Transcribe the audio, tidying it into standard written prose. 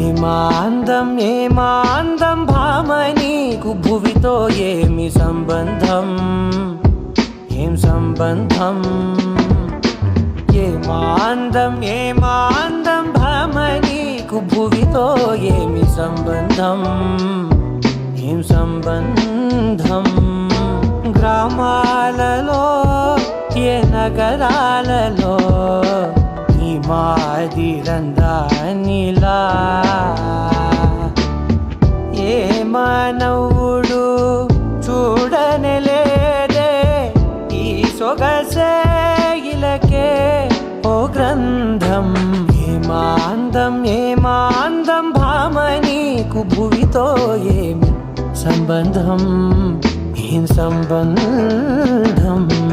ఏమాందం భామ నీకు భువితో ఏమి సంబంధం, ఏం సంబంధం? ఏమాందం భామ నీకు భువితో ఏమి సంబంధం, ఏం సంబంధం? గ్రామాలలో ఏ నగరాలలో ఈ మాదిరందానిలా ఏ మానవుడు చూడనలేదే ఈ సొగసే ఇలకే ఓ గ్రంథం. ఏమాందం భామ నీకు భువితో ఏమి సంబంధం, ఏం సంబంధం?